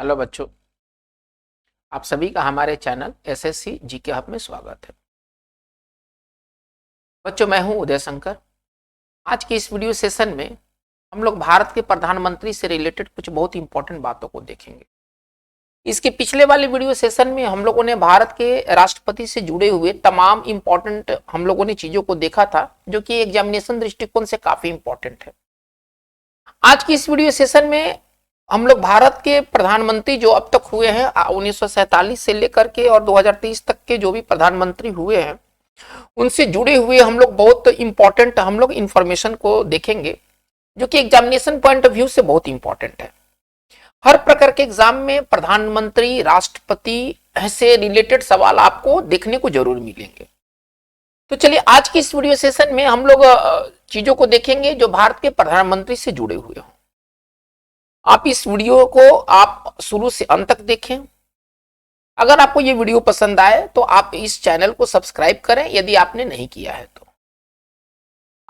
Hello बच्चों, आप सभी का हमारे चैनल एसएससी जीके हब में स्वागत है। बच्चों, मैं हूं उदय शंकर। आज के इस वीडियो सेशन में हम लोग भारत के प्रधानमंत्री से रिलेटेड कुछ बहुत इंपॉर्टेंट बातों को देखेंगे। इसके पिछले वाले वीडियो सेशन में हम लोगों ने भारत के राष्ट्रपति से जुड़े हुए तमाम इंपॉर्टेंट हम लोगों ने चीजों को देखा था, जो कि एग्जामिनेशन दृष्टिकोण से काफी इंपॉर्टेंट है। आज की इस वीडियो सेशन में हम लोग भारत के प्रधानमंत्री जो अब तक हुए हैं 1947 से लेकर के और 2030 तक के जो भी प्रधानमंत्री हुए हैं उनसे जुड़े हुए हम लोग बहुत इंपॉर्टेंट हम लोग इंफॉर्मेशन को देखेंगे, जो कि एग्जामिनेशन पॉइंट ऑफ व्यू से बहुत इंपॉर्टेंट है। हर प्रकार के एग्जाम में प्रधानमंत्री राष्ट्रपति से रिलेटेड सवाल आपको देखने को जरूर मिलेंगे। तो चलिए आज की इस वीडियो सेशन में हम लोग चीजों को देखेंगे जो भारत के प्रधानमंत्री से जुड़े हुए हों। आप इस वीडियो को आप शुरू से अंत तक देखें। अगर आपको ये वीडियो पसंद आए तो आप इस चैनल को सब्सक्राइब करें यदि आपने नहीं किया है तो।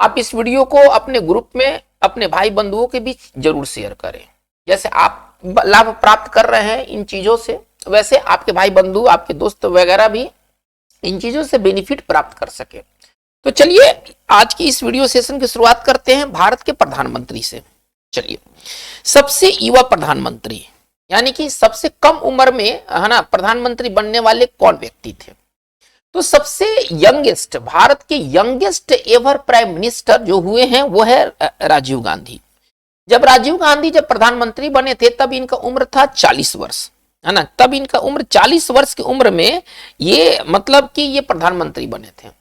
आप इस वीडियो को अपने ग्रुप में अपने भाई बंधुओं के बीच जरूर शेयर करें। जैसे आप लाभ प्राप्त कर रहे हैं इन चीजों से, वैसे आपके भाई बंधु आपके दोस्त वगैरह भी इन चीजों से बेनिफिट प्राप्त कर सके। तो चलिए आज की इस वीडियो सेशन की शुरुआत करते हैं भारत के प्रधानमंत्री से। चलिए, सबसे युवा प्रधानमंत्री यानी कि सबसे कम उम्र में है ना प्रधानमंत्री बनने वाले कौन व्यक्ति थे? तो सबसे यंगेस्ट, भारत के यंगेस्ट एवर प्राइम मिनिस्टर जो हुए हैं वो है राजीव गांधी। जब राजीव गांधी जब प्रधानमंत्री बने थे तब इनका उम्र था 40 वर्ष, है ना। तब इनका उम्र 40 वर्ष की उम्र में ये मतलब कि ये प्रधानमंत्री बने थे।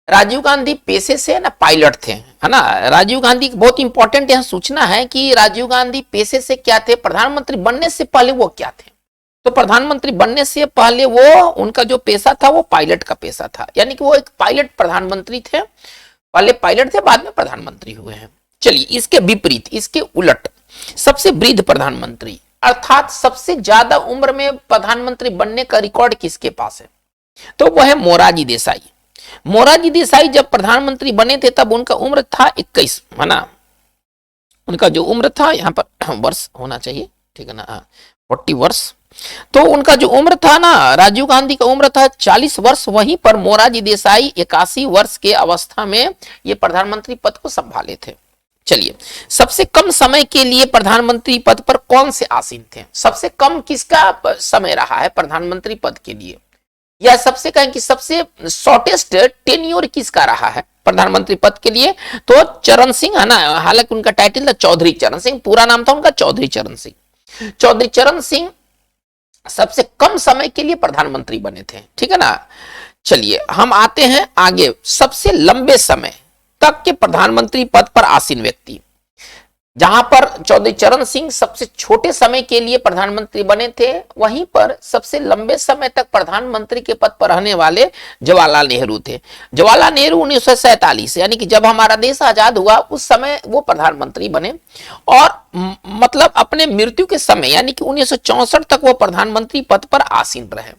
राजीव गांधी पेशे से ना पायलट थे, है ना। राजीव गांधी बहुत इंपॉर्टेंट यहाँ सूचना है कि राजीव गांधी पेशे से क्या थे, प्रधानमंत्री बनने से पहले वो क्या थे। तो प्रधानमंत्री बनने से पहले वो उनका जो पेशा था वो पायलट का पेशा था, यानी कि वो एक पायलट प्रधानमंत्री थे। पहले पायलट थे, बाद में प्रधानमंत्री हुए हैं। चलिए, इसके विपरीत, इसके उलट सबसे वृद्ध प्रधानमंत्री अर्थात सबसे ज्यादा उम्र में प्रधानमंत्री बनने का रिकॉर्ड किसके पास है? तो वह है मोरारजी देसाई। मोरारजी देसाई जब प्रधानमंत्री बने थे तब उनका उम्र था 21, है ना। उनका जो उम्र था, यहाँ पर वर्ष होना चाहिए, ठीक है ना, 40 वर्ष। तो उनका जो उम्र था ना, राजीव गांधी का उम्र था 40 वर्ष, वहीं पर मोरारजी देसाई 81 वर्ष के अवस्था में ये प्रधानमंत्री पद को संभाले थे। चलिए, सबसे कम समय के लिए प्रधानमंत्री पद पर कौन से आसीन थे? सबसे कम किसका समय रहा है प्रधानमंत्री पद के लिए, या सबसे कहें कि सबसे शॉर्टेस्ट टेन्योर किसका रहा है प्रधानमंत्री पद के लिए? तो चरण सिंह, है ना। हालांकि उनका टाइटल था चौधरी चरण सिंह, पूरा नाम था उनका चौधरी चरण सिंह। चौधरी चरण सिंह सबसे कम समय के लिए प्रधानमंत्री बने थे, ठीक है ना। चलिए हम आते हैं आगे, सबसे लंबे समय तक के प्रधानमंत्री पद पर आसीन व्यक्ति। जहां पर चौधरी चरण सिंह सबसे छोटे समय के लिए प्रधानमंत्री बने थे, वहीं पर सबसे लंबे समय तक प्रधानमंत्री के पद पर रहने वाले जवाहरलाल नेहरू थे। जवाहरलाल नेहरू 1947 यानी कि जब हमारा देश आजाद हुआ उस समय वो प्रधानमंत्री बने, और मतलब अपने मृत्यु के समय यानी कि 1964 तक वो प्रधानमंत्री पद पर आसीन रहे।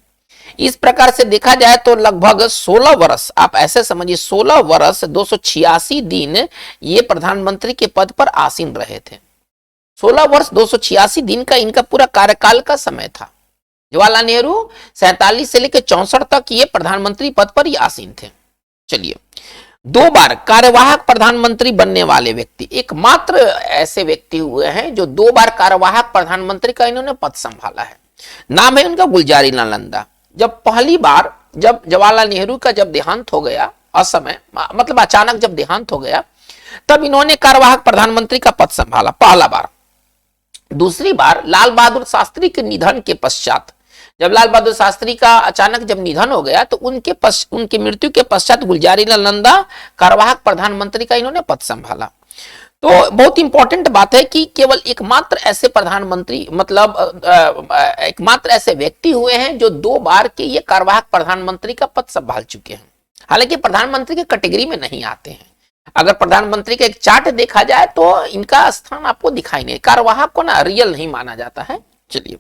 इस प्रकार से देखा जाए तो लगभग 16 वर्ष, आप ऐसे समझिए 16 वर्ष 286 दिन ये प्रधानमंत्री के पद पर आसीन रहे थे। 16 वर्ष 286 दिन का इनका पूरा कार्यकाल का समय था। जवाहरलाल नेहरू 47 से लेकर 64 तक ये प्रधानमंत्री पद पर ही आसीन थे। चलिए, 2 बार कार्यवाहक प्रधानमंत्री बनने वाले व्यक्ति, एकमात्र ऐसे व्यक्ति हुए हैं जो 2 बार कार्यवाहक प्रधानमंत्री का इन्होंने पद संभाला है। नाम है उनका गुलजारीलाल नंदा। जब पहली बार जब जवाहरलाल नेहरू का जब देहांत हो गया, असमय मतलब अचानक जब देहांत हो गया, तब इन्होंने कार्यवाहक प्रधानमंत्री का पद संभाला पहला बार। दूसरी बार लाल बहादुर शास्त्री के निधन के पश्चात, जब लाल बहादुर शास्त्री का अचानक जब निधन हो गया तो उनके मृत्यु के पश्चात गुलजारीलाल नंदा कार्यवाहक प्रधानमंत्री का इन्होंने पद संभाला। तो बहुत इंपॉर्टेंट बात है कि केवल एकमात्र ऐसे प्रधानमंत्री मतलब एकमात्र ऐसे व्यक्ति हुए हैं जो 2 बार के ये कार्यवाहक प्रधानमंत्री का पद संभाल चुके हैं। हालांकि प्रधानमंत्री के कैटेगरी में नहीं आते हैं। अगर प्रधानमंत्री का एक चार्ट देखा जाए तो इनका स्थान आपको दिखाई नहीं, कार्यवाहक को ना रियल नहीं माना जाता है। चलिए,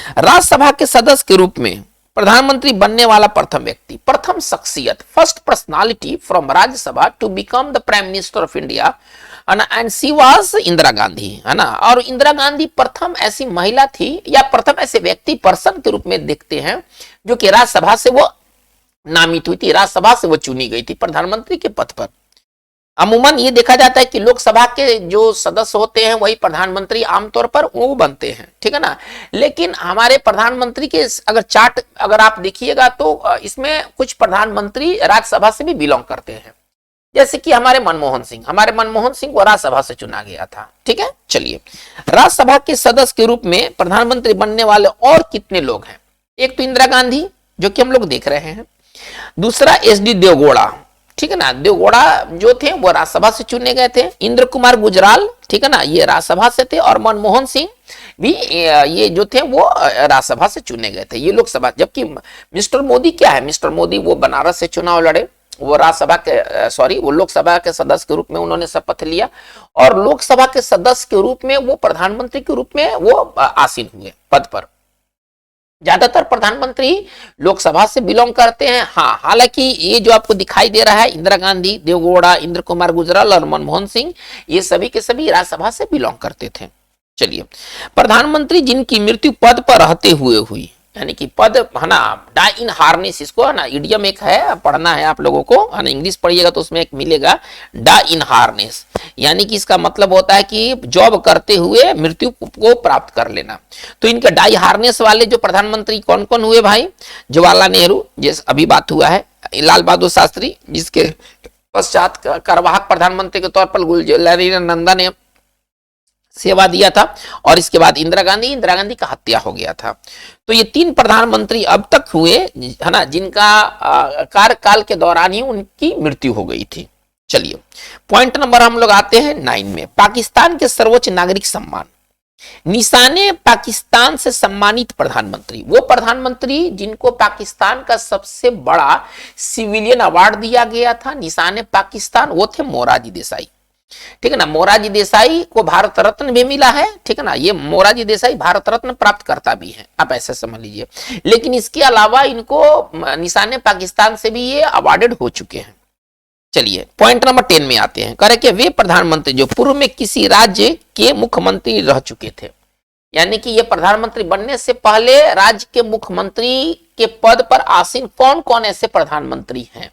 राज्यसभा के सदस्य के रूप में प्रधानमंत्री बनने वाला प्रथम व्यक्ति, प्रथम शख्सियत, first personality from Rajya Sabha to become the prime minister of India है ना, and she was Indira Gandhi, है ना। और इंदिरा गांधी प्रथम ऐसी महिला थी या प्रथम ऐसे व्यक्ति पर्सन के रूप में देखते हैं जो कि राज्यसभा से वो नामित हुई थी, राज्यसभा से वो चुनी गई थी प्रधानमंत्री के पद पर। अमूमन ये देखा जाता है कि लोकसभा के जो सदस्य होते हैं वही प्रधानमंत्री आमतौर पर वो बनते हैं, ठीक है ना। लेकिन हमारे प्रधानमंत्री के अगर चार्ट अगर आप देखिएगा तो इसमें कुछ प्रधानमंत्री राज्यसभा से भी बिलोंग करते हैं, जैसे कि हमारे मनमोहन सिंह को राज्यसभा से चुना गया था, ठीक है। चलिए, राज्यसभा के सदस्य के रूप में प्रधानमंत्री बनने वाले और कितने लोग हैं? एक तो इंदिरा गांधी जो कि हम लोग देख रहे हैं, दूसरा एसडी देवगौड़ा, ठीक है ना, देवगौड़ा जो थे वो राज्यसभा से चुने गए थे। इंद्र कुमार गुजराल, ठीक है ना, ये राज्यसभा से थे। और मनमोहन सिंह भी ये जो थे वो राज्यसभा से चुने गए थे, ये लोकसभा। जबकि मिस्टर मोदी क्या है, मिस्टर मोदी वो बनारस से चुनाव लड़े, वो राज्यसभा के वो लोकसभा के सदस्य के रूप में उन्होंने शपथ लिया और लोकसभा के सदस्य के रूप में वो प्रधानमंत्री के रूप में वो आसीन हुए पद पर। ज्यादातर प्रधानमंत्री लोकसभा से बिलोंग करते हैं। हाँ, हालांकि ये जो आपको दिखाई दे रहा है इंदिरा गांधी, देवगौड़ा, इंद्र कुमार गुजराल और मनमोहन सिंह, ये सभी के सभी राज्यसभा से बिलोंग करते थे। चलिए, प्रधानमंत्री जिनकी मृत्यु पद पर रहते हुए हुई, यानी कि पद, है ना, डाई इन हार्नेस, इसको है ना इडियम एक है, पढ़ना है आप लोगों को, है ना, इंग्लिश पढ़िएगा तो उसमें एक मिलेगा डाई इन हार्नेस, यानी कि इसका मतलब होता है कि जॉब करते हुए मृत्यु को प्राप्त कर लेना। तो इनके डाई हार्नेस वाले जो प्रधानमंत्री कौन कौन हुए भाई? जवाहरलाल नेहरू, जैसे अभी बात हुआ है, लाल बहादुर शास्त्री जिसके पश्चात कार्यवाहक प्रधानमंत्री के तौर पर गुलजारी नंदा ने सेवा दिया था, और इसके बाद इंदिरा गांधी का हत्या हो गया था। तो ये तीन प्रधानमंत्री अब तक हुए, है ना, जिनका कार्यकाल के दौरान ही उनकी मृत्यु हो गई थी। चलिए, पॉइंट नंबर हम लोग आते हैं 9 में। पाकिस्तान के सर्वोच्च नागरिक सम्मान, निशाने पाकिस्तान से सम्मानित प्रधानमंत्री, वो प्रधानमंत्री जिनको पाकिस्तान का सबसे बड़ा सिविलियन अवार्ड दिया गया था, निशाने पाकिस्तान, वो थे मोरारजी देसाई, ठीक है ना। मोरारजी देसाई को भारत रत्न भी मिला है, ठीक है ना, ये मोरारजी देसाई भारत रत्न प्राप्त करता भी है, आप ऐसे समझ लीजिए। लेकिन इसके अलावा इनको निशाने पाकिस्तान से भी ये अवार्डेड हो चुके हैं। चलिए, पॉइंट नंबर 10 में आते हैं। कह रहे कि वे प्रधानमंत्री जो पूर्व में किसी राज्य के मुख्यमंत्री रह चुके थे, यानी कि ये प्रधानमंत्री बनने से पहले राज्य के मुख्यमंत्री के पद पर आसीन कौन कौन ऐसे प्रधानमंत्री हैं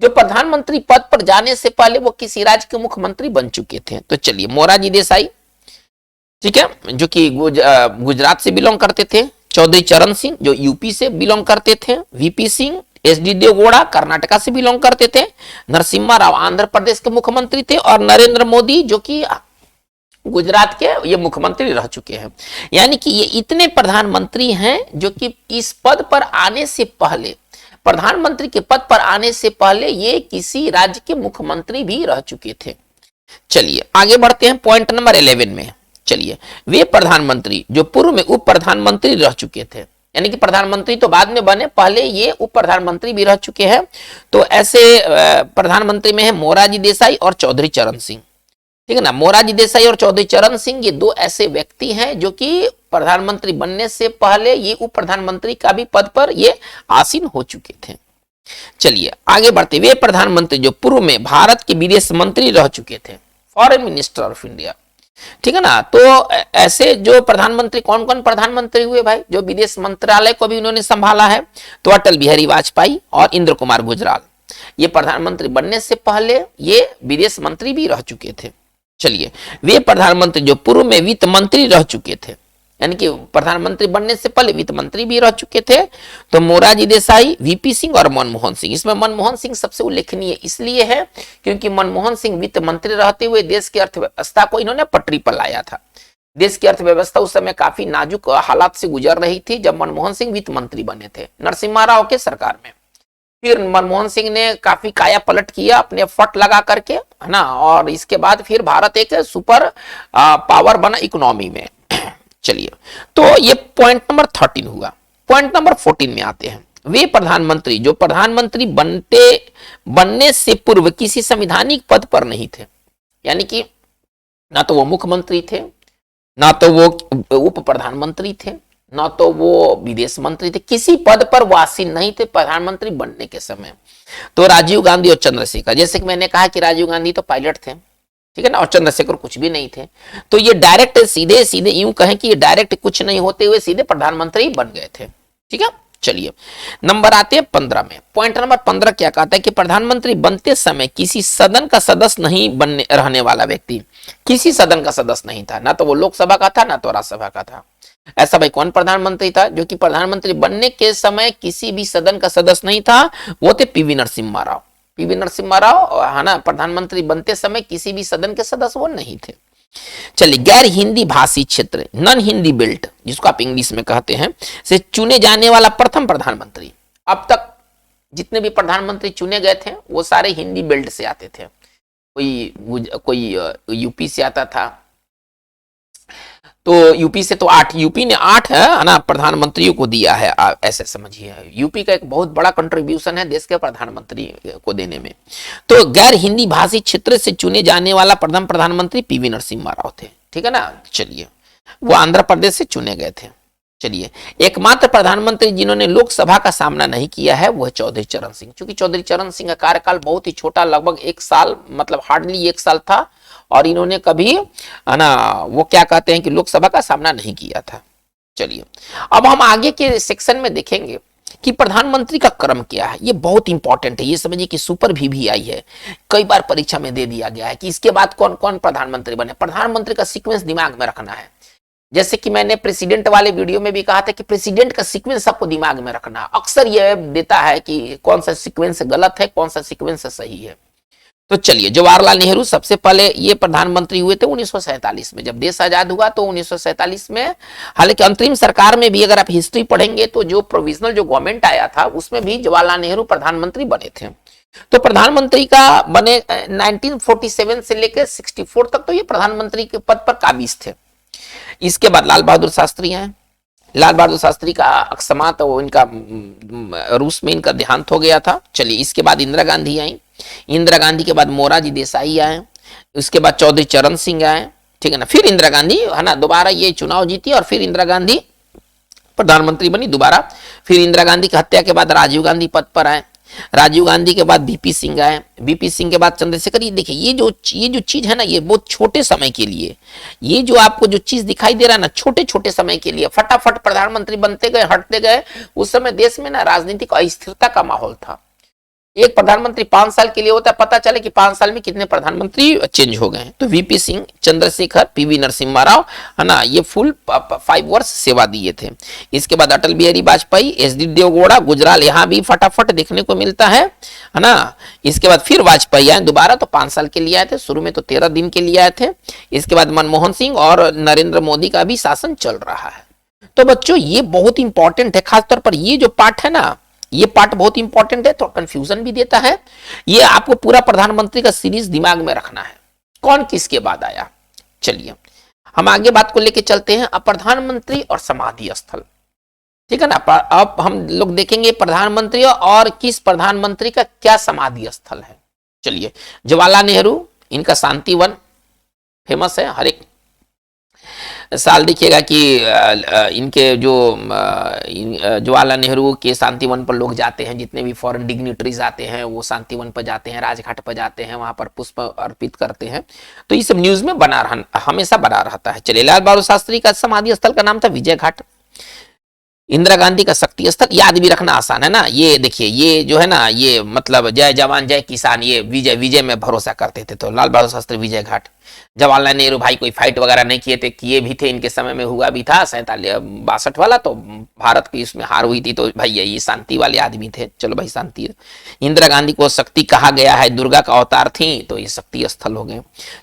जो प्रधानमंत्री पद पर जाने से पहले वो किसी राज्य के मुख्यमंत्री बन चुके थे? तो चलिए, मोरारजी देसाई, ठीक है, जो कि गुजरात से बिलोंग करते थे। चौधरी चरण सिंह जो यूपी से बिलोंग करते थे। वीपी सिंह, एसडी देवगौड़ा कर्नाटका से बिलोंग करते थे। नरसिम्हा राव आंध्र प्रदेश के मुख्यमंत्री थे। और नरेंद्र मोदी जो कि गुजरात के ये मुख्यमंत्री रह चुके हैं। यानी कि ये इतने प्रधानमंत्री हैं जो कि इस पद पर आने से पहले, प्रधानमंत्री के पद पर आने से पहले ये किसी राज्य के मुख्यमंत्री भी रह चुके थे। चलिए, आगे बढ़ते हैं पॉइंट नंबर 11 में। चलिए, वे प्रधानमंत्री जो पूर्व में उप प्रधानमंत्री रह चुके थे, यानी कि प्रधानमंत्री तो बाद में बने, पहले ये उप प्रधानमंत्री भी रह चुके हैं। तो ऐसे प्रधानमंत्री में है मोरारजी देसाई और चौधरी चरण सिंह, ठीक है ना। मोरारजी देसाई और चौधरी चरण सिंह ये दो ऐसे व्यक्ति हैं जो कि प्रधानमंत्री बनने से पहले ये उप प्रधानमंत्री का भी पद पर ये आसीन हो चुके थे। चलिए, आगे बढ़ते। वे प्रधानमंत्री जो पूर्व में भारत के विदेश मंत्री रह चुके थे, फॉरेन मिनिस्टर ऑफ इंडिया, ठीक है ना। तो ऐसे जो प्रधानमंत्री कौन कौन प्रधानमंत्री हुए भाई, जो विदेश मंत्रालय को भी उन्होंने संभाला है? तो अटल बिहारी वाजपेयी और इंद्र कुमार गुजराल, ये प्रधानमंत्री बनने से पहले ये विदेश मंत्री भी रह चुके थे। चलिए, वे प्रधानमंत्री जो पूर्व में वित्त मंत्री रह चुके थे, यानी कि प्रधानमंत्री बनने से पहले वित्त मंत्री भी रह चुके थे, तो मोरारजी देसाई, वीपी सिंह और मनमोहन सिंह। इसमें मनमोहन सिंह सबसे उल्लेखनीय इसलिए है क्योंकि मनमोहन सिंह वित्त मंत्री रहते हुए देश की अर्थव्यवस्था को इन्होंने पटरी पर लाया था। देश की अर्थव्यवस्था उस समय काफी नाजुक हालात से गुजर रही थी जब मनमोहन सिंह वित्त मंत्री बने थे नरसिम्हा राव के सरकार में। फिर मनमोहन सिंह ने काफी काया पलट किया अपने फट लगा करके, है ना, और इसके बाद फिर भारत एक सुपर पावर बना इकोनॉमी में। चलिए, तो ये पॉइंट नंबर 13 हुआ। पॉइंट नंबर 14 में आते हैं। वे प्रधानमंत्री जो प्रधानमंत्री बनने से पूर्व किसी संवैधानिक पद पर नहीं थे, यानी कि ना तो वो मुख्यमंत्री थे, ना तो वो उप प्रधानमंत्री थे, ना तो वो विदेश मंत्री थे, किसी पद पर वो आसीन नहीं थे प्रधानमंत्री बनने के समय। तो राजीव गांधी और चंद्रशेखर, जैसे कि मैंने कहा कि राजीव गांधी तो पायलट थे, ठीक है ना, और चंद्रशेखर कुछ भी नहीं थे। तो ये डायरेक्ट सीधे सीधे यूं कहें कि ये डायरेक्ट कुछ नहीं होते हुए सीधे प्रधानमंत्री बन गए थे। ठीक है, चलिए नंबर आते हैं 15 में। पॉइंट नंबर 15 क्या कहता है कि प्रधानमंत्री बनते समय किसी सदन का सदस्य नहीं बनने रहने वाला व्यक्ति किसी सदन का सदस्य नहीं था, ना तो वो लोकसभा का था ना तो राज्यसभा का था। ऐसा भाई कौन प्रधानमंत्री था जो कि प्रधानमंत्री बनने के समय किसी भी सदन का सदस्य नहीं था? वो थे पीवी नरसिम्हा राव। पीवी नरसिम्हा राव है ना, प्रधानमंत्री बनते समय किसी भी सदन के सदस्य वो नहीं थे। चलिए, गैर हिंदी भाषी क्षेत्र नॉन हिंदी बेल्ट जिसको आप इंग्लिश में कहते हैं से चुने जाने वाला प्रथम प्रधानमंत्री। अब तक जितने भी प्रधानमंत्री चुने गए थे वो सारे हिंदी बेल्ट से आते थे। कोई यूपी से आता था, तो यूपी से तो 8, यूपी ने 8 है ना प्रधानमंत्रियों को दिया है। ऐसे समझिए यूपी का एक बहुत बड़ा कंट्रीब्यूशन है देश के प्रधानमंत्री को देने में। तो गैर हिंदी भाषी क्षेत्र से चुने जाने वाला प्रथम प्रधानमंत्री पीवी नरसिम्हा राव थे। ठीक है ना, चलिए वो आंध्र प्रदेश से चुने गए थे। चलिए, एकमात्र प्रधानमंत्री जिन्होंने लोकसभा का सामना नहीं किया है वो है चौधरी चरण सिंह। क्योंकि चौधरी चरण सिंह का कार्यकाल बहुत ही छोटा, लगभग 1 साल, मतलब हार्डली 1 साल था, और इन्होंने कभी है ना वो क्या कहते हैं कि लोकसभा का सामना नहीं किया था। चलिए, अब हम आगे के सेक्शन में देखेंगे कि प्रधानमंत्री का क्रम क्या है। ये बहुत इंपॉर्टेंट है, ये समझिए कि सुपर भी आई है, कई बार परीक्षा में दे दिया गया है कि इसके बाद कौन कौन प्रधानमंत्री बने। प्रधानमंत्री का सीक्वेंस दिमाग में रखना है। जैसे कि मैंने प्रेसिडेंट वाले वीडियो में भी कहा था कि प्रेसिडेंट का सीक्वेंस आपको दिमाग में रखना है। अक्सर यह देता है कि कौन सा सीक्वेंस गलत है, कौन सा सीक्वेंस सही है। तो चलिए, जवाहरलाल नेहरू सबसे पहले ये प्रधानमंत्री हुए थे 1947 में, जब देश आजाद हुआ तो 1947 में। हालांकि अंतरिम सरकार में भी अगर आप हिस्ट्री पढ़ेंगे तो जो प्रोविजनल जो गवर्नमेंट आया था उसमें भी जवाहरलाल नेहरू प्रधानमंत्री बने थे। तो प्रधानमंत्री का बने 1947 से लेकर 64 तक तो ये प्रधानमंत्री के पद पर काबिज थे। इसके बाद लाल बहादुर शास्त्री आए। लाल बहादुर शास्त्री का अकस्मात इनका रूस में इनका देहांत हो गया था। चलिए, इसके बाद इंदिरा गांधी आई। इंदिरा गांधी के बाद मोरारजी देसाई आए। उसके बाद चौधरी चरण सिंह आए। ठीक है ना, फिर इंदिरा गांधी है ना दोबारा ये चुनाव जीती और फिर इंदिरा गांधी प्रधानमंत्री बनी दोबारा। फिर इंदिरा गांधी की हत्या के बाद राजीव गांधी पद पर आए। राजीव गांधी के बाद बीपी सिंह आए। बीपी सिंह के बाद चंद्रशेखर। ये देखिए, ये जो चीज है ना, ये बहुत छोटे समय के लिए, ये जो आपको जो चीज दिखाई दे रहा है ना, छोटे छोटे समय के लिए फटाफट प्रधानमंत्री बनते गए, हटते गए। उस समय देश में ना राजनीतिक अस्थिरता का माहौल था। एक प्रधानमंत्री 5 साल के लिए होता है, पता चले कि 5 साल में कितने प्रधानमंत्री चेंज हो गए। तो वीपी सिंह, चंद्रशेखर, पीवी नरसिम्हा राव है ना, ये फुल 5 वर्ष सेवा दिए थे। इसके बाद अटल बिहारी वाजपेयी, एच.डी. देवगौड़ा, गुजराल, यहाँ भी फटाफट देखने को मिलता है ना। इसके बाद फिर वाजपेयी आए दोबारा, तो 5 साल के लिए आए थे। शुरू में तो 13 दिन के लिए आए थे। इसके बाद मनमोहन सिंह और नरेंद्र मोदी का भी शासन चल रहा है। तो बच्चों ये बहुत इंपॉर्टेंट है, खासतौर पर ये जो पार्ट है ना, ये पार्ट बहुत इंपॉर्टेंट है, तो कंफ्यूजन भी देता है। ये आपको पूरा प्रधानमंत्री का सीरीज दिमाग में रखना है, कौन किसके बाद आया। चलिए, हम आगे बात को लेके चलते हैं। अब प्रधानमंत्री और समाधि स्थल, ठीक है ना। अब हम लोग देखेंगे प्रधानमंत्री और किस प्रधानमंत्री का क्या समाधि स्थल है। चलिए, जवाहरलाल नेहरू, इनका शांति वन फेमस है। हर एक साल देखिएगा कि इनके जो जवाहरलाल नेहरू के शांतिवन पर लोग जाते हैं, जितने भी फॉरेन डिग्निटरीज आते हैं वो शांतिवन पर जाते हैं, राजघाट पर जाते हैं, वहां पर पुष्प अर्पित करते हैं। तो ये सब न्यूज में हमेशा बना रहता है। चलिए, लाल बहादुर शास्त्री का समाधि स्थल का नाम था विजय घाट। इंदिरा गांधी का शक्ति स्थल याद भी रखना आसान है ना। ये देखिए, ये जो है ना, ये मतलब जय जवान जय किसान, ये विजय में भरोसा करते थे। तो लाल बहादुर शास्त्री विजय घाट। जवाहरलाल नेहरू भाई कोई फाइट वगैरह नहीं किए थे, किए भी थे, इनके समय में हुआ भी था 47-62 वाला, तो भारत की इसमें हार हुई थी, तो भाई ये शांति वाले आदमी थे। चलो भाई, शांति। इंदिरा गांधी को शक्ति कहा गया है, दुर्गा का अवतार थी, तो ये शक्ति स्थल हो गए।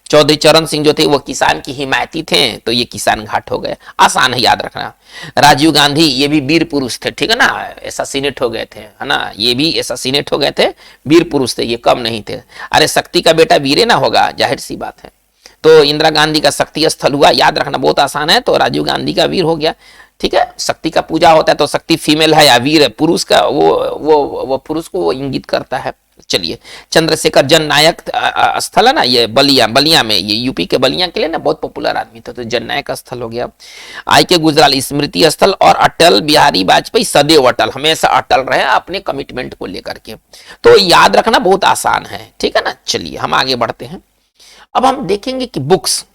चौधरी चरण सिंह जो थे वो किसान की हिमायती थे, तो ये किसान घाट हो गए। आसान है याद रखना। राजीव गांधी, ये भी वीर पुरुष थे, ठीक है ना, एसासिनेट हो गए थे, है ना, ये भी एसासिनेट हो गए थे, वीर पुरुष थे, ये कम नहीं थे। अरे शक्ति का बेटा वीरे ना होगा, जाहिर सी बात है। तो इंदिरा गांधी का शक्ति स्थल हुआ, याद रखना बहुत आसान है। तो राजीव गांधी का वीर हो गया, ठीक है। शक्ति का पूजा होता है तो शक्ति फीमेल है या वीर है, पुरुष का वो पुरुष को वो इंगित करता है। चलिए, चंद्रशेखर जननायक स्थल है ना, ये बलिया में, ये यूपी के बलिया के लिए ना बहुत पॉपुलर आदमी था, तो जननायक स्थल हो गया। आई के गुजराल स्मृति स्थल, और अटल बिहारी वाजपेयी सदैव अटल, हमेशा अटल रहे अपने कमिटमेंट को लेकर के। तो याद रखना बहुत आसान है, ठीक है ना। चलिए, हम आगे बढ़ते हैं। अब हम देखेंगे कि बुक्स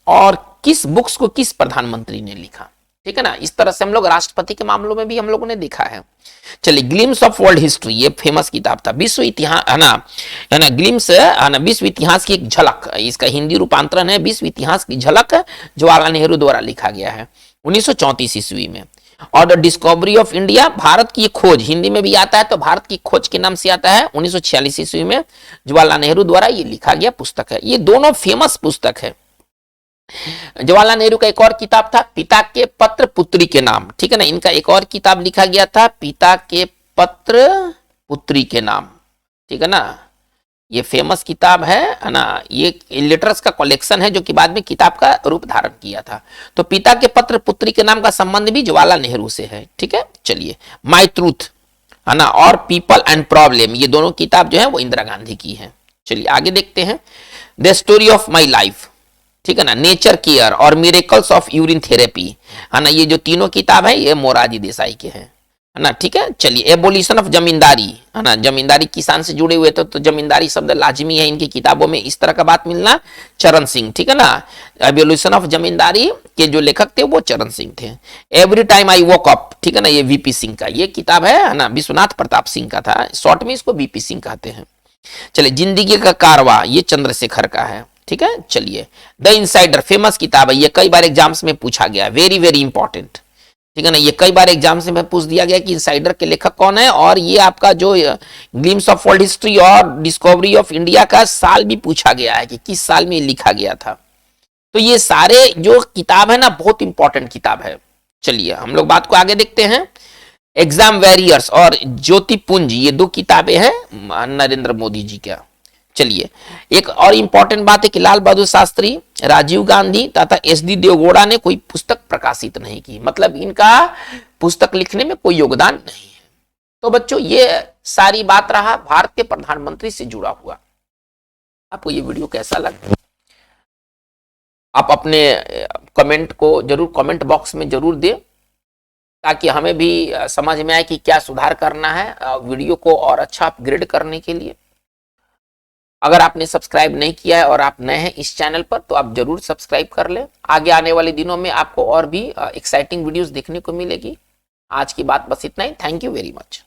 और किस बुक्स को किस प्रधानमंत्री ने लिखा, ठीक है ना। इस तरह से हम लोग राष्ट्रपति के मामलों में भी हम लोगों ने देखा है। चलिए, ग्लिम्स ऑफ वर्ल्ड हिस्ट्री, ये फेमस किताब था, विश्व इतिहास है ना, ग्लिम्स है ना, विश्व इतिहास की एक झलक, इसका हिंदी रूपांतरण है विश्व इतिहास की झलक, जवाहरलाल नेहरू द्वारा लिखा गया है 1934 ईस्वी में। और the discovery of India, Bharat की खोज, हिंदी में भी आता है तो भारत की खोज के नाम से आता है, 1946 ईस्वी में जवाहरलाल नेहरू द्वारा ये लिखा गया पुस्तक है। ये दोनों फेमस पुस्तक है। जवाहरलाल नेहरू का एक और किताब था, पिता के पत्र पुत्री के नाम, ठीक है ना। इनका एक और किताब लिखा गया था, पिता के पत्र पुत्री के नाम, ठीक है ना। ये फेमस किताब है ना। ये लेटर्स का कलेक्शन है जो कि बाद में किताब का रूप धारण किया था। तो पिता के पत्र पुत्री के नाम का संबंध भी जवाहरलाल नेहरू से है, ठीक है। चलिए, माय ट्रूथ है ना, और पीपल एंड प्रॉब्लम, ये दोनों किताब जो है वो इंदिरा गांधी की है। चलिए आगे देखते हैं, the story of my life, ठीक है ना, नेचर केयर और मिरेकल्स ऑफ यूरिन थेरेपी, है ना। ये जो तीनों किताब है ये मोरारजी देसाई के हैं, है ना, ठीक है। चलिए, एबोलिशन ऑफ जमींदारी, है ना, जमींदारी किसान से जुड़े हुए तो जमींदारी शब्द लाजमी है इनकी किताबों में, इस तरह का बात मिलना, चरण सिंह, ठीक है ना। एबोलिशन ऑफ जमींदारी के जो लेखक थे वो चरण सिंह थे। Every time I woke up, ठीक है ना, ये वीपी सिंह का ये किताब है ना, विश्वनाथ प्रताप सिंह का था, शॉर्ट में इसको वीपी सिंह कहते हैं। चलिए, जिंदगी का कारवा, ये चंद्रशेखर का है, ठीक है। चलिए, द इनसाइडर, फेमस किताब है, ये कई बार एग्जाम्स में पूछा गया, वेरी वेरी इंपॉर्टेंट, ठीक है ना। ये कई बार एग्जाम्स में पूछ दिया गया कि इनसाइडर के लेखक कौन है, और ये आपका जो ग्लिम्स ऑफ वर्ल्ड हिस्ट्री और डिस्कवरी ऑफ इंडिया का साल भी पूछा गया है कि किस साल में लिखा गया था। तो ये सारे जो किताब है ना बहुत इंपॉर्टेंट किताब है। चलिए हम लोग बात को आगे देखते हैं। एग्जाम वॉरियर्स और ज्योतिपुंज, ये दो किताबें हैं नरेंद्र मोदी जी का। चलिए, एक और इंपॉर्टेंट बात है कि लाल बहादुर शास्त्री, राजीव गांधी तथा एस.डी. देवगौड़ा ने कोई पुस्तक प्रकाशित नहीं की, मतलब इनका पुस्तक लिखने में कोई योगदान नहीं है। तो बच्चों, ये सारी बात रहा भारत के प्रधानमंत्री से जुड़ा हुआ। आपको ये वीडियो कैसा लगा, आप अपने कमेंट को जरूर कमेंट बॉक्स में जरूर दें, ताकि हमें भी समझ में आए कि क्या सुधार करना है वीडियो को और अच्छा अपग्रेड करने के लिए। अगर आपने सब्सक्राइब नहीं किया है और आप नए हैं इस चैनल पर तो आप जरूर सब्सक्राइब कर लें। आगे आने वाले दिनों में आपको और भी एक्साइटिंग वीडियोस देखने को मिलेगी। आज की बात बस इतना ही। Thank you very much.